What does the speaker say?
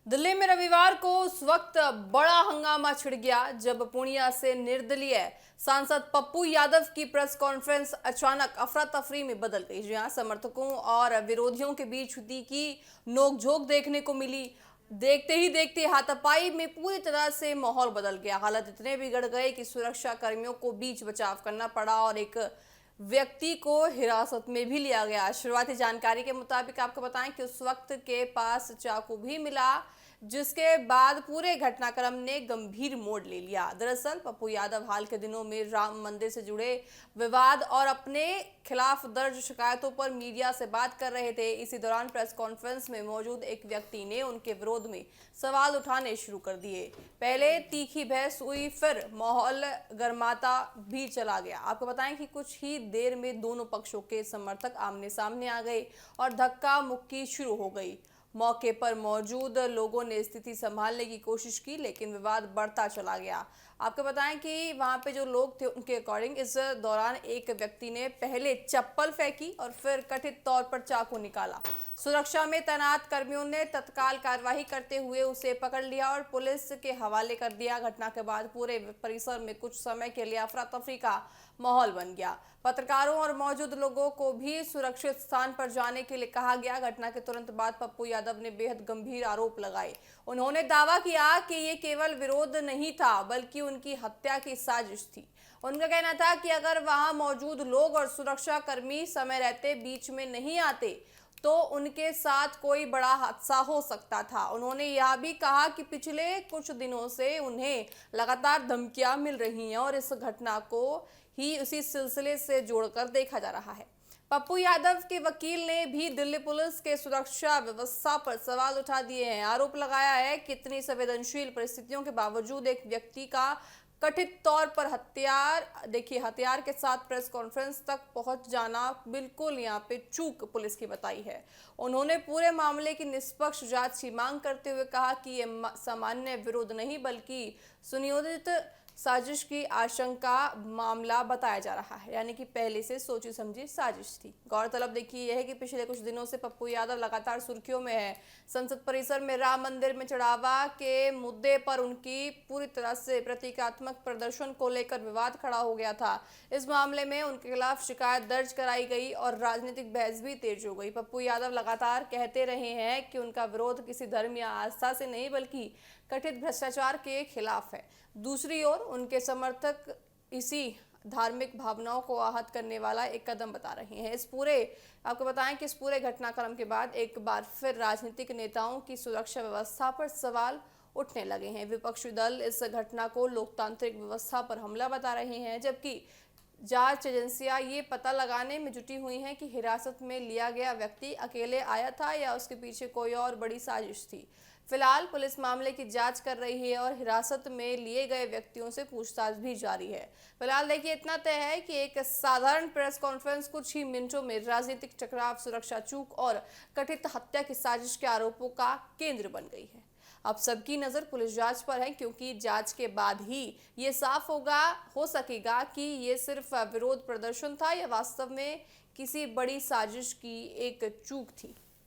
दिल्ली में रविवार को उस वक्त बड़ा हंगामा छिड़ गया जब पूर्णिया से निर्दलीय सांसद पप्पू यादव की प्रेस कॉन्फ्रेंस अचानक अफरा तफरी में बदल गई, जहां समर्थकों और विरोधियों के बीच तीखी नोकझोंक देखने को मिली। देखते ही देखते हाथापाई में पूरी तरह से माहौल बदल गया। हालात इतने बिगड़ गए कि सुरक्षा कर्मियों को बीच बचाव करना पड़ा और एक व्यक्ति को हिरासत में भी लिया गया। शुरुआती जानकारी के मुताबिक आपको बताएं कि उस वक्त के पास चाकू भी मिला, जिसके बाद पूरे घटनाक्रम ने गंभीर मोड़ ले लिया। दरअसल पप्पू यादव हाल के दिनों में राम मंदिर से जुड़े विवाद और अपने खिलाफ दर्ज शिकायतों पर मीडिया से बात कर रहे थे। इसी दौरान प्रेस कॉन्फ्रेंस में मौजूद एक व्यक्ति ने उनके विरोध में सवाल उठाने शुरू कर दिए। पहले तीखी बहस हुई, फिर माहौल गर्माता भी चला गया। आपको बताएं कि कुछ ही देर में दोनों पक्षों के समर्थक आमने सामने आ गए और धक्का मुक्की शुरू हो गई। मौके पर मौजूद लोगों ने स्थिति संभालने की कोशिश की, लेकिन विवाद बढ़ता चला गया। आपको बताएं कि वहां पे जो लोग थे उनके अकॉर्डिंग इस दौरान एक व्यक्ति ने पहले चप्पल फेंकी और फिर कथित तौर पर चाकू निकाला। सुरक्षा में तैनात कर्मियों ने तत्काल कार्रवाई करते हुए उसे पकड़ लिया और पुलिस के हवाले कर दिया। घटना के बाद पूरे परिसर में कुछ समय के लिए अफरा तफरी का माहौल बन गया। पत्रकारों और मौजूद लोगों को भी सुरक्षित स्थान पर जाने के लिए कहा गया। घटना के तुरंत बाद पप्पू यादव ने बेहद गंभीर आरोप लगाए। उन्होंने दावा किया कि ये केवल विरोध नहीं था, बल्कि उनकी हत्या की साजिश थी। उनका कहना था कि अगर वहां मौजूद लोग और सुरक्षा कर्मी समय रहते बीच में नहीं आते तो उनके साथ कोई बड़ा हादसा हो सकता था। उन्होंने यह भी कहा कि पिछले कुछ दिनों से उन्हें लगातार धमकियां मिल रही हैं और इस घटना को ही उसी सिलसिले से जोड़कर देखा जा रहा है। पप्पू यादव के वकील ने भी दिल्ली पुलिस के सुरक्षा व्यवस्था पर सवाल उठा दिए हैं। आरोप लगाया है कि इतनी संवेदनशील परिस्थितियों के बावजूद एक व्यक्ति का कथित तौर पर हथियार के साथ प्रेस कॉन्फ्रेंस तक पहुंच जाना बिल्कुल यहां पे चूक पुलिस की बताई है। उन्होंने पूरे मामले की निष्पक्ष जांच की मांग करते हुए कहा कि यह सामान्य विरोध नहीं, बल्कि सुनियोजित साजिश की आशंका मामला बताया जा रहा है, यानी कि पहले से सोची समझी साजिश थी। गौरतलब देखिए यह है कि पिछले कुछ दिनों से पप्पू यादव लगातार सुर्खियों में है। संसद परिसर में राम मंदिर में चढ़ावा के मुद्दे पर उनकी पूरी तरह से प्रतीकात्मक प्रदर्शन को लेकर विवाद खड़ा हो गया था। इस मामले में उनके खिलाफ शिकायत दर्ज कराई गई और राजनीतिक बहस भी तेज हो गई। पप्पू यादव लगातार कहते रहे हैं कि उनका विरोध किसी धर्म या आस्था से नहीं, बल्कि कथित भ्रष्टाचार के खिलाफ है। दूसरी ओर उनके समर्थक इसी धार्मिक भावनाओं को आहत करने वाला एक कदम बता रहे हैं। आपको बताएं कि इस पूरे घटनाक्रम के बाद एक बार फिर राजनीतिक नेताओं की सुरक्षा व्यवस्था पर सवाल उठने लगे हैं। विपक्षी दल इस घटना को लोकतांत्रिक व्यवस्था पर हमला बता रहे हैं, जबकि जांच एजेंसियां ये पता लगाने में जुटी हुई हैं कि हिरासत में लिया गया व्यक्ति अकेले आया था या उसके पीछे कोई और बड़ी साजिश थी। फिलहाल पुलिस मामले की जांच कर रही है और हिरासत में लिए गए व्यक्तियों से पूछताछ भी जारी है। फिलहाल देखिए इतना तय है कि एक साधारण प्रेस कॉन्फ्रेंस कुछ ही मिनटों में राजनीतिक टकराव, सुरक्षा चूक और कथित हत्या की साजिश के आरोपों का केंद्र बन गई है। अब सबकी नजर पुलिस जांच पर है, क्योंकि जांच के बाद ही ये साफ हो सकेगा कि ये सिर्फ विरोध प्रदर्शन था या वास्तव में किसी बड़ी साजिश की एक चूक थी।